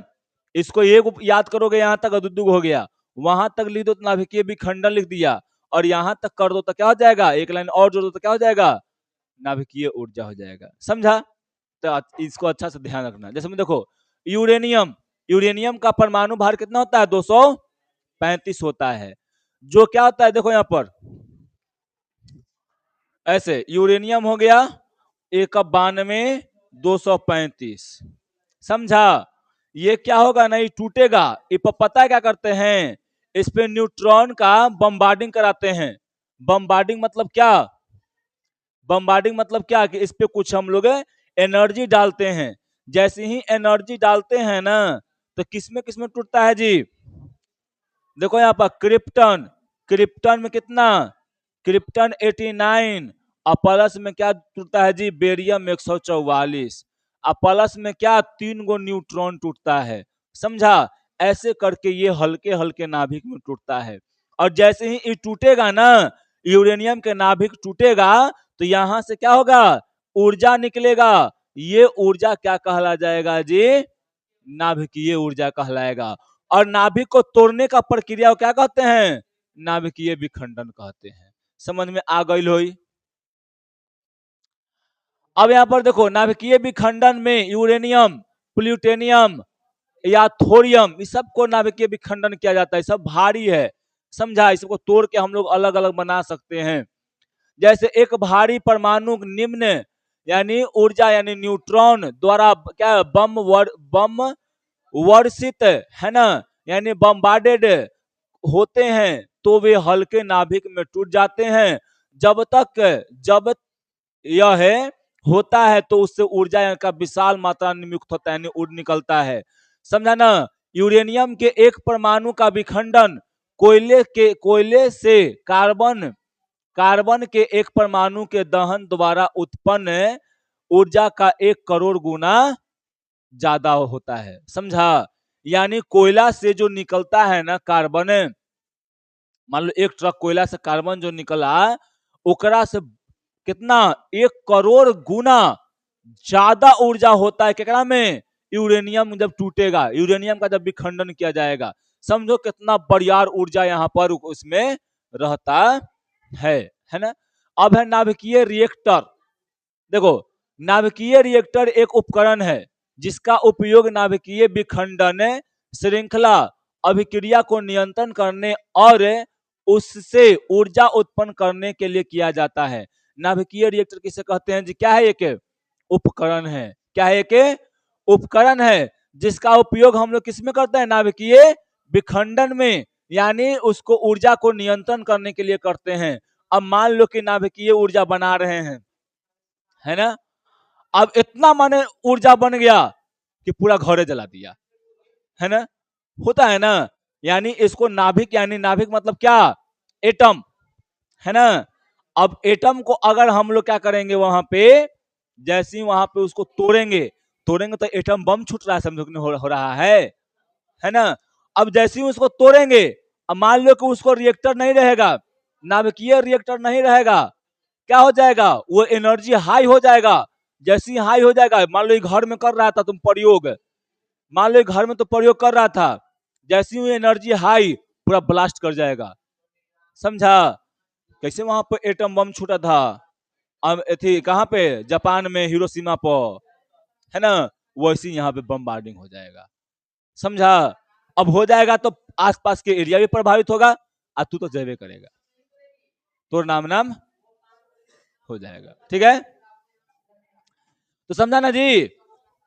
इसको एक याद करोगे यहां तक, दो हो गया, वहां तक लिख दो तो नाभिकीय विखंडन लिख दिया, और यहां तक कर दो तो क्या हो जाएगा, एक लाइन और जोड़ दो तो क्या हो जाएगा, नाभिकीय ऊर्जा हो जाएगा, समझा। तो इसको अच्छा से ध्यान रखना। जैसे में देखो यूरेनियम, यूरेनियम का परमाणु भार कितना होता है, 235 होता है, जो क्या होता है देखो यहां पर ऐसे, यूरेनियम हो गया 192 235, समझा। ये क्या होगा, नहीं टूटेगा, ये पता है क्या करते हैं, इस पे न्यूट्रॉन का बम्बार्डिंग कराते हैं। बम्बार्डिंग मतलब क्या, बम्बार्डिंग मतलब क्या कि इस पे कुछ हम लोग एनर्जी डालते हैं, जैसे ही एनर्जी डालते हैं ना तो किसमें टूटता है जी, देखो यहाँ पर क्रिप्टन, क्रिप्टन में कितना, क्रिप्टन 89, और प्लस में क्या टूटता है जी, बेरियम 144, और प्लस में क्या 3 गो न्यूट्रॉन टूटता है, समझा। ऐसे करके ये हल्के हल्के नाभिक में टूटता है, और जैसे ही ये टूटेगा ना, यूरेनियम के नाभिक टूटेगा तो यहां से क्या होगा, ऊर्जा निकलेगा, ये ऊर्जा क्या कहला जाएगा जी, नाभिकीय ऊर्जा कहलाएगा। और नाभिक को तोड़ने का प्रक्रिया को क्या कहते हैं, नाभिकीय विखंडन कहते हैं। समझ में आ गई होई। अब यहां पर देखो नाभिकीय विखंडन में यूरेनियम, प्लूटोनियम या थोरियम, इस सबको नाभिकीय विखंडन किया जाता है, सब भारी है, समझा। इसको तोड़ के हम लोग अलग अलग बना सकते हैं। जैसे एक भारी परमाणु निम्न यानी ऊर्जा यानी न्यूट्रॉन द्वारा क्या बम वर्षित, है ना, यानी बम्बार्डेड होते हैं तो वे हल्के नाभिक में टूट जाते हैं। जब यह है होता है तो उससे ऊर्जा का विशाल मात्रा में मुक्त होता है, यानी उड़ निकलता है, समझा ना। यूरेनियम के एक परमाणु का विखंडन कोयले से कार्बन के एक परमाणु के दहन द्वारा उत्पन्न ऊर्जा का 1 करोड़ गुना ज्यादा होता है, समझा। यानी कोयला से जो निकलता है ना कार्बन, मान लो 1 ट्रक कोयला से कार्बन जो निकला, ओकरा से कितना 1 करोड़ गुना ज्यादा ऊर्जा होता है केकरा में, यूरेनियम जब टूटेगा, यूरेनियम का जब विखंडन किया जाएगा, समझो कितना बड़ियार ऊर्जा यहाँ पर उसमें रहता है ना। अब है नाभिकीय रिएक्टर। देखो, नाभिकीय रिएक्टर एक उपकरण है जिसका उपयोग नाभिकीय विखंडन श्रृंखला अभिक्रिया को नियंत्रण करने और उससे ऊर्जा उत्पन्न करने के लिए किया जाता है। नाभिकीय रिएक्टर किसे कहते हैं जी? क्या है? एक उपकरण है। क्या है? एक उपकरण है जिसका उपयोग हम लोग किसमें करते हैं? नाभिकीय विखंडन में, यानी उसको ऊर्जा को नियंत्रण करने के लिए करते हैं। अब मान लो कि नाभिकीय ऊर्जा बना रहे हैं, है ना? अब इतना माने ऊर्जा बन गया कि पूरा घरे जला दिया, है ना? होता है ना? यानी इसको नाभिक, यानी नाभिक मतलब क्या? एटम, है ना? अब एटम को अगर हम लोग क्या करेंगे, वहां पे जैसे ही वहां पे उसको तोड़ेंगे, तोड़ेंगे तो एटम बम छूट रहा है, समझो हो रहा है ना? अब जैसे ही उसको तोड़ेंगे, अब मान लो कि उसको रिएक्टर नहीं रहेगा, नाभिकीय रिएक्टर नहीं रहेगा, क्या हो जाएगा? वो एनर्जी हाई हो जाएगा। जैसे ही हाई हो जाएगा, मान लो घर में कर रहा था तुम प्रयोग, मान लो घर में तो प्रयोग कर रहा था, जैसे ही एनर्जी हाई पूरा ब्लास्ट कर जाएगा। समझा? कैसे वहां पर एटम बम छूटा था, अब थी कहां पे? जापान में, हिरोशिमा पर, है ना? वैसे यहाँ पे बम्बार्डिंग हो जाएगा। समझा? अब हो जाएगा तो आसपास के एरिया भी प्रभावित होगा, और तू तो जयवे करेगा, तो नाम नाम हो जाएगा। ठीक है, तो समझा ना जी?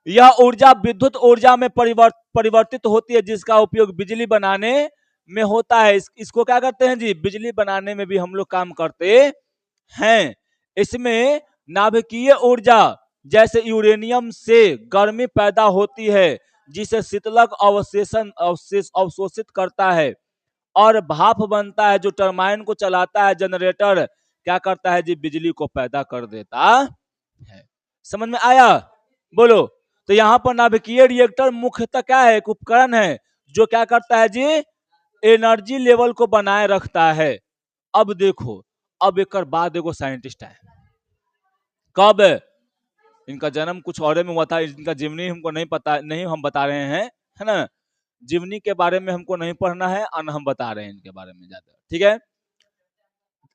यह ऊर्जा विद्युत ऊर्जा में परिवर्तित होती है, जिसका उपयोग बिजली बनाने में होता है। इसको क्या करते हैं जी? बिजली बनाने में भी हम लोग काम करते हैं। इसमें नाभिकीय ऊर्जा जैसे यूरेनियम से गर्मी पैदा होती है, जिसे शीतलक अवशोषित करता है, और भाप बनता है जो टरबाइन को चलाता है। जनरेटर क्या करता है जी? बिजली को पैदा कर देता है। समझ में आया? बोलो। तो यहां पर नाभिकीय रिएक्टर मुख्यतः क्या है? एक उपकरण है जो क्या करता है जी? एनर्जी लेवल को बनाए रखता है। अब देखो, अब एक बाद देखो साइंटिस्ट है, कब? इनका जन्म कुछ और में हुआ था, इनका जीवनी हमको नहीं पता, नहीं हम बता रहे हैं, है ना? जीवनी के बारे में हमको नहीं पढ़ना है, और हम बता रहे हैं इनके बारे में ज्यादा। ठीक है,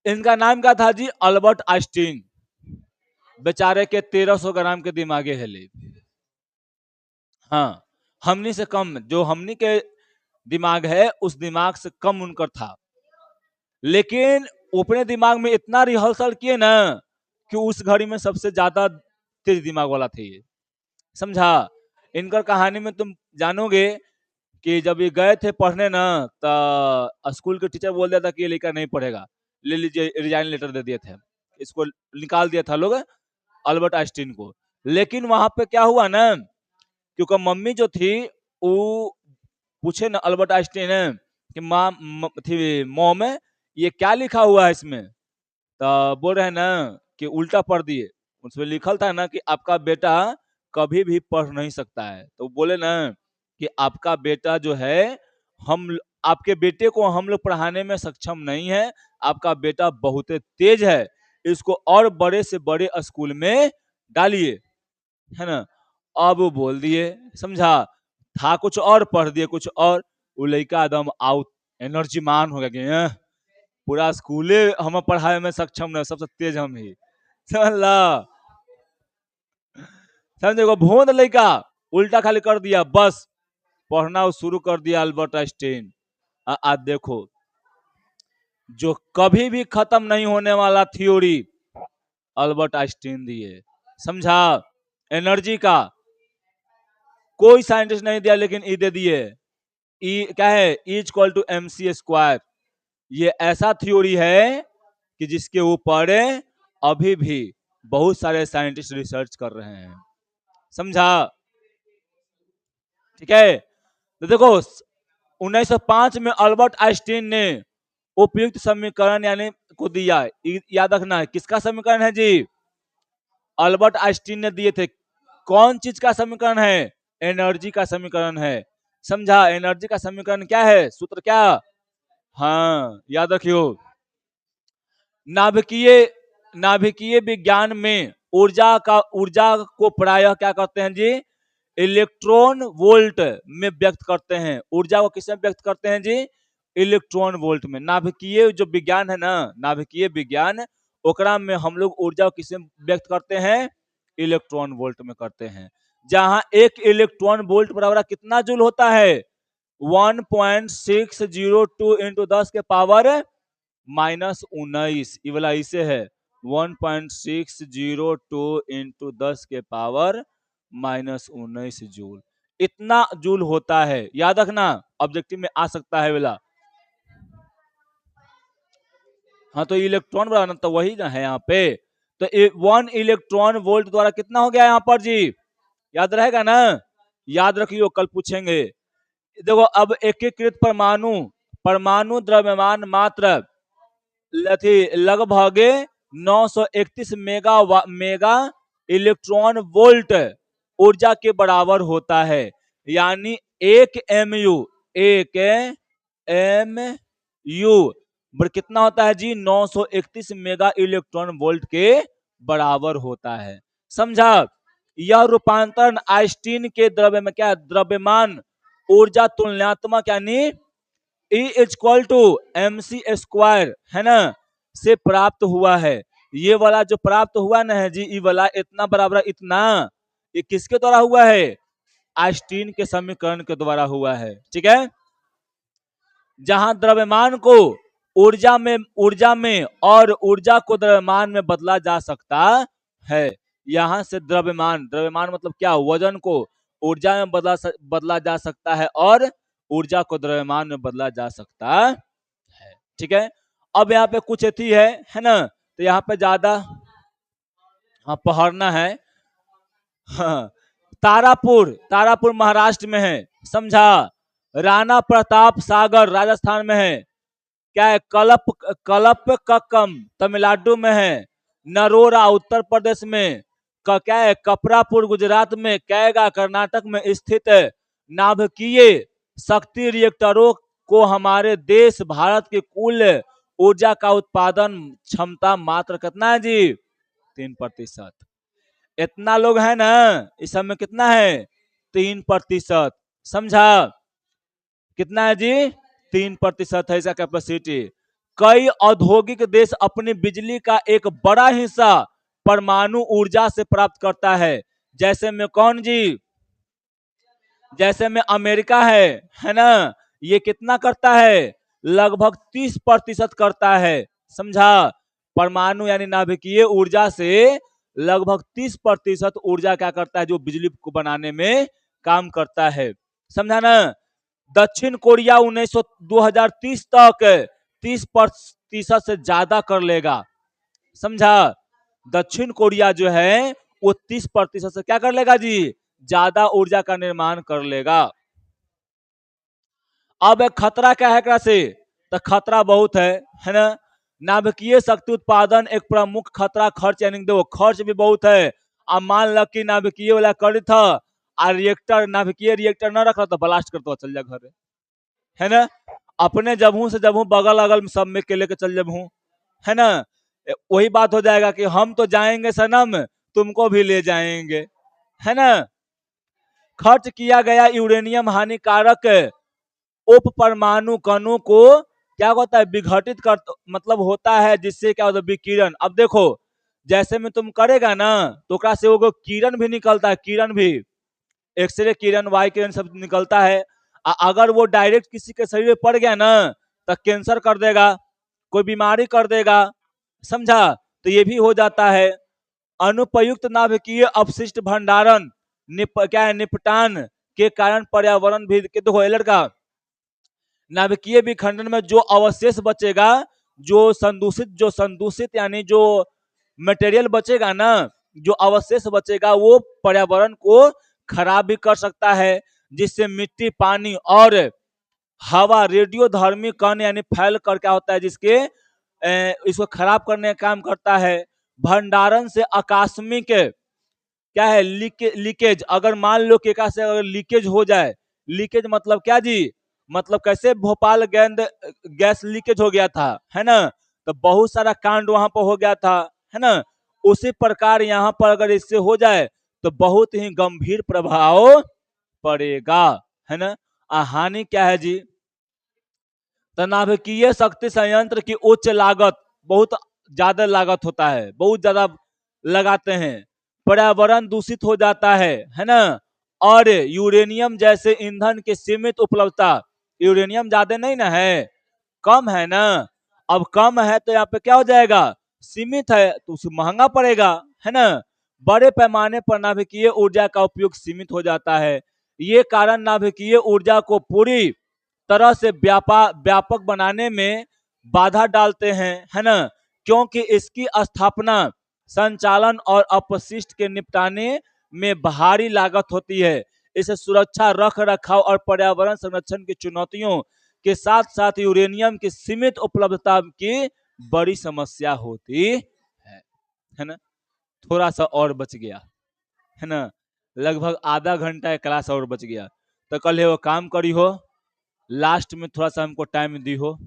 इनका नाम क्या था जी? Albert Einstein. बेचारे के 1300 ग्राम के दिमागे हिले। हाँ, हमनी से कम, जो हमनी के दिमाग है उस दिमाग से कम उनका था, लेकिन अपने दिमाग में इतना रिहर्सल किए ना कि उस घड़ी में सबसे ज्यादा तेज दिमाग वाला थे ये। समझा? इनकर कहानी में तुम जानोगे कि जब ये गए थे पढ़ने ना, तो स्कूल के टीचर बोल दिया था कि ये लड़का नहीं पढ़ेगा, ले लीजिए, रिजाइन लेटर दे दिए थे, इसको निकाल दिया था लोग, अल्बर्ट आइंस्टीन को। लेकिन वहां पे क्या हुआ ना, क्योंकि मम्मी जो थी वो पूछे ना अल्बर्ट आइंस्टीन कि माँ थी, मॉम ये क्या लिखा हुआ है इसमें? तो बोल रहे हैं ना कि उल्टा पढ़ दिए, उसमें लिखल था ना कि आपका बेटा कभी भी पढ़ नहीं सकता है। तो बोले ना कि आपका बेटा जो है, हम आपके बेटे को हम लोग पढ़ाने में सक्षम नहीं है, आपका बेटा बहुत तेज है, इसको और बड़े से बड़े स्कूल में डालिए, है ना? अब वो बोल दिए, समझा? था कुछ और, पढ़ दिए कुछ और। वो लड़का एकदम आउट एनर्जी मान हो गया कि पूरा स्कूले हम पढ़ाए में सक्षम नहीं, सबसे तेज हम ही। समझ ला? समझे? भोंद लड़का उल्टा खाली कर दिया, बस पढ़ना शुरू कर दिया अल्बर्ट आइंस्टीन। आज देखो, जो कभी भी खत्म नहीं होने वाला थ्योरी अल्बर्ट आइंस्टीन दिए। समझा? एनर्जी का कोई साइंटिस्ट नहीं दिया, लेकिन ई दे दिए। ई क्या है? E equal to M C square. ये ऐसा थ्योरी है कि जिसके ऊपर अभी भी बहुत सारे साइंटिस्ट रिसर्च कर रहे हैं। समझा? ठीक है, तो देखो 1905 में अल्बर्ट आइंस्टीन ने उपयुक्त समीकरण यानी को दिया। याद रखना, किसका समीकरण है जी? अल्बर्ट आइंस्टीन ने दिए थे। कौन चीज का समीकरण है? एनर्जी का समीकरण है। समझा? एनर्जी का समीकरण क्या है? सूत्र क्या? हाँ, याद रखियो। नाभिकीय नाभिकीय विज्ञान में ऊर्जा को प्रायः क्या करते हैं जी? इलेक्ट्रॉन वोल्ट में व्यक्त करते हैं। ऊर्जा को किसमें व्यक्त करते हैं जी? इलेक्ट्रॉन वोल्ट में। नाभिकीय जो विज्ञान है ना, नाभिकीय विज्ञान ओकरा में हम लोग ऊर्जा को किसमें व्यक्त करते हैं? इलेक्ट्रॉन वोल्ट में करते हैं। जहां एक इलेक्ट्रॉन वोल्ट बराबर कितना जूल होता है? 1.602 इंटू 10 के पावर -19, ये वाला इसे है 1.602 इंटू 10 के पावर -19 जूल, इतना जूल होता है। याद रखना, ऑब्जेक्टिव में आ सकता है वाला। हाँ तो इलेक्ट्रॉन बनाना तो वही ना है यहाँ पे। तो 1 इलेक्ट्रॉन वोल्ट द्वारा कितना हो गया यहाँ पर जी? याद रहेगा ना? याद रखियो, कल पूछेंगे। देखो अब एकीकृत परमाणु, परमाणु द्रव्यमान मात्र लगभग 931 मेगा इलेक्ट्रॉन वोल्ट ऊर्जा के बराबर होता है। यानी 1 MU कितना होता है जी? 931 मेगा इलेक्ट्रॉन वोल्ट के बराबर होता है। समझा? यह रूपांतरण आइंस्टीन के द्रव्यमान ऊर्जा तुलनात्मक यानी E=mc² है ना, से प्राप्त हुआ है। ये वाला जो प्राप्त हुआ ना है जी, ये वाला इतना बराबर इतना, ये किसके द्वारा हुआ है? आइंस्टीन के समीकरण के द्वारा हुआ है। ठीक है, जहां द्रव्यमान को ऊर्जा में और ऊर्जा को द्रव्यमान में बदला जा सकता है। यहां से द्रव्यमान मतलब क्या? वजन को ऊर्जा में बदला जा सकता है और ऊर्जा को द्रव्यमान में बदला जा सकता है। ठीक है, अब यहाँ पे कुछ अथी है ना, तो यहाँ पे ज्यादा पढ़ना है। हाँ, तारापुर महाराष्ट्र में है। समझा? राणा प्रताप सागर राजस्थान में है। क्या है? कलपक्कम तमिलनाडु में है। नरोरा उत्तर प्रदेश में। क्या है? कपरापुर गुजरात में। कैगा कर्नाटक में स्थित नाभिकीय शक्ति रिएक्टरों को हमारे देश भारत की कुल ऊर्जा का उत्पादन क्षमता मात्र कितना है जी? 3%। इतना लोग है ना, इस सब में कितना है? 3%। समझा? कितना है जी? 3% है इसका कैपेसिटी। कई औद्योगिक देश अपनी बिजली का एक बड़ा हिस्सा परमाणु ऊर्जा से प्राप्त करता है। जैसे में कौन जी? जैसे में अमेरिका है ना, ये कितना करता है? लगभग 30% करता है। समझा? परमाणु यानी नाभिकीय ऊर्जा से लगभग 30% ऊर्जा क्या करता है? जो बिजली को बनाने में काम करता है। समझा ना? दक्षिण कोरिया 2030 तक 30% से ज्यादा कर लेगा। समझा? दक्षिण कोरिया जो है वो 30% से क्या कर लेगा जी? ज्यादा ऊर्जा का निर्माण कर लेगा। अब खतरा क्या है से? तो खतरा बहुत है ना। नाभिकीय शक्ति उत्पादन एक प्रमुख खतरा खर्च, यानी देखो खर्च भी बहुत है। अब मान लो कि नाभिकीय वाला कर था और रिएक्टर, नाभिकीय रिएक्टर न रख रहा तो ब्लास्ट करता चल जा घर, है ना। अपने जबहू से जबहू बगल अगल सब में के लेके चल जबहू, है ना। वही बात हो जाएगा कि हम तो जाएंगे सनम, तुमको भी ले जाएंगे, है ना। खर्च किया गया यूरेनियम हानिकारक उप परमाणु कणों को क्या होता है? विघटित कर, मतलब होता है जिससे क्या होता है? विकिरण। अब देखो जैसे में तुम करेगा ना तो से वो किरण भी निकलता है, किरण भी, एक्सरे किरण, वाई किरण सब निकलता है। अगर वो डायरेक्ट किसी के शरीर में पड़ गया ना तो कैंसर कर देगा, कोई बीमारी कर देगा। समझा? तो ये भी हो जाता है। अनुपयुक्त नाभिकीय अपशिष्ट भंडारण निपटान के कारण पर्यावरण भी देखो लड़का, नाभिकीय विखंडन में जो अवशेष बचेगा, जो संदूषित यानी जो मटेरियल बचेगा ना, जो अवशेष बचेगा वो पर्यावरण को खराब भी कर सकता है, जिससे मिट्टी, पानी और हवा रेडियोधर्मी कण यानी फैल कर क्या होता है? जिसके इसको खराब करने का काम करता है। भंडारण से आकस्मिक क्या है? लीकेज। अगर मान लो कि से अगर लीकेज हो जाए, लीकेज मतलब क्या जी? मतलब कैसे भोपाल गैस लीकेज हो गया था, है ना, तो बहुत सारा कांड वहां पर हो गया था, है ना। उसी प्रकार यहाँ पर अगर इससे हो जाए तो बहुत ही गंभीर प्रभाव पड़ेगा, है ना। हानि क्या है जी? नाभिकीय शक्ति संयंत्र की उच्च लागत, बहुत ज्यादा लागत होता है, बहुत ज्यादा लगाते हैं, पर्यावरण दूषित हो जाता है ना। और यूरेनियम जैसे ईंधन की सीमित उपलब्धता, यूरेनियम ज्यादा नहीं ना है, कम है ना। अब कम है तो यहाँ पे क्या हो जाएगा, सीमित है तो उसे महंगा पड़ेगा, है ना। बड़े पैमाने पर नाभिकीय ऊर्जा का उपयोग सीमित हो जाता है। ये कारण नाभिकीय ऊर्जा को पूरी तरह से व्यापक बनाने में बाधा डालते हैं, है ना। क्योंकि इसकी स्थापना, संचालन और अपशिष्ट के निपटाने में भारी लागत होती है। इसे सुरक्षा, रख रखाव और पर्यावरण संरक्षण की चुनौतियों के साथ साथ यूरेनियम की सीमित उपलब्धता की बड़ी समस्या होती है ना। थोड़ा सा और बच गया, है ना, लगभग आधा घंटा एक क्लास और बच गया। तो कल वो काम करी हो, लास्ट में थोड़ा सा हमको टाइम दी हो,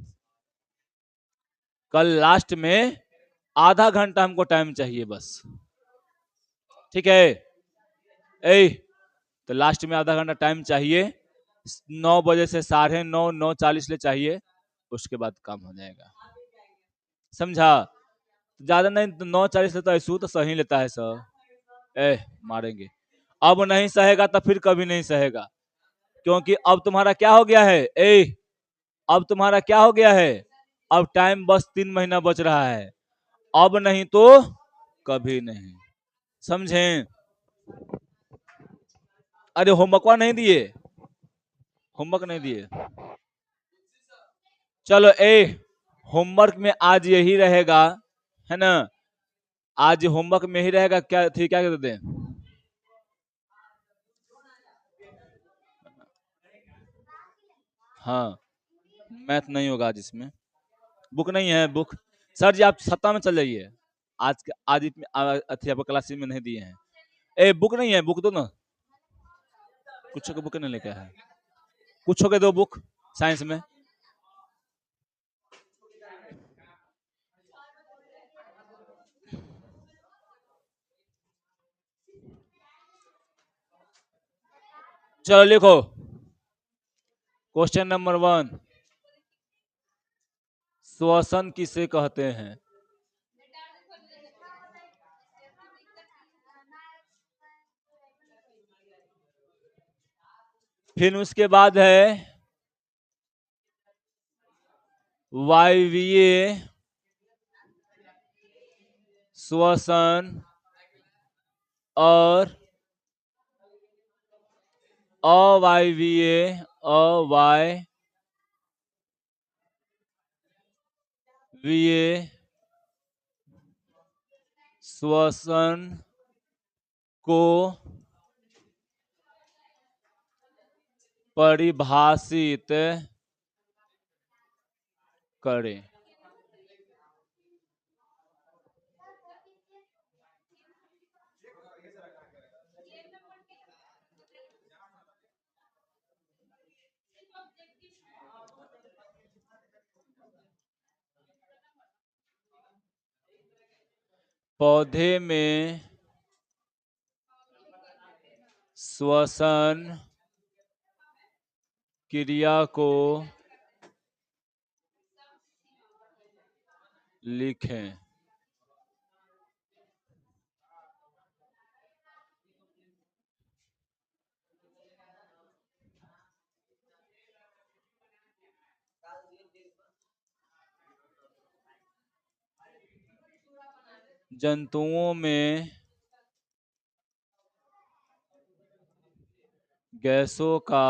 कल लास्ट में आधा घंटा हमको टाइम चाहिए बस, ठीक है। ए, तो लास्ट में आधा घंटा टाइम चाहिए, 9 बजे से 9:30, 9:40 ले चाहिए, उसके बाद काम हो जाएगा, समझा। ज्यादा नहीं तो 9:40 लेता है सू तो सही लेता है सर। मारेंगे, अब नहीं सहेगा तो फिर कभी नहीं सहेगा, क्योंकि अब तुम्हारा क्या हो गया है, अब तुम्हारा क्या हो गया है, अब टाइम बस 3 महीना बच रहा है, अब नहीं तो कभी नहीं, समझे। अरे होमवर्क नहीं दिए, होमवर्क नहीं दिए, चलो होमवर्क में आज यही रहेगा, है ना। आज होमवर्क में ही रहेगा, क्या थी, क्या कहते हैं, हाँ, मैथ नहीं होगा आज इसमें, बुक नहीं है, बुक सर जी आप सप्ताह में चल जाइए, आज अथी आपको क्लास में नहीं दिए हैं। बुक नहीं है, बुक दो ना, कुछ के बुक नहीं लेके है, कुछ के दो बुक साइंस में। चलो लिखो, क्वेश्चन नंबर 1, श्वसन किसे कहते हैं। फिर उसके बाद है वायवीय श्वसन और अवायवीय श्वसन को परिभाषित करें। पौधे में श्वसन क्रिया को लिखें। जंतुओं में गैसों का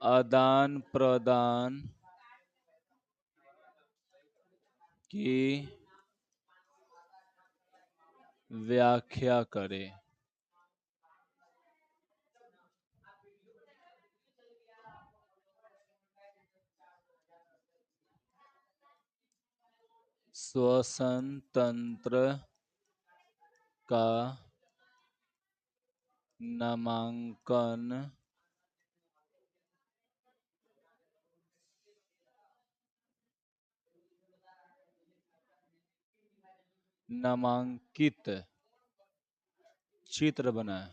आदान प्रदान की व्याख्या करें। श्वसन तंत्र का नामांकन नामांकित चित्र बनाएं।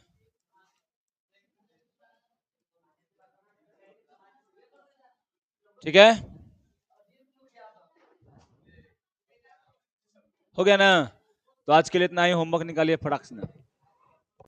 ठीक है, हो गया ना? तो आज के लिए इतना ही, होमवर्क निकालिए फटाक से ना।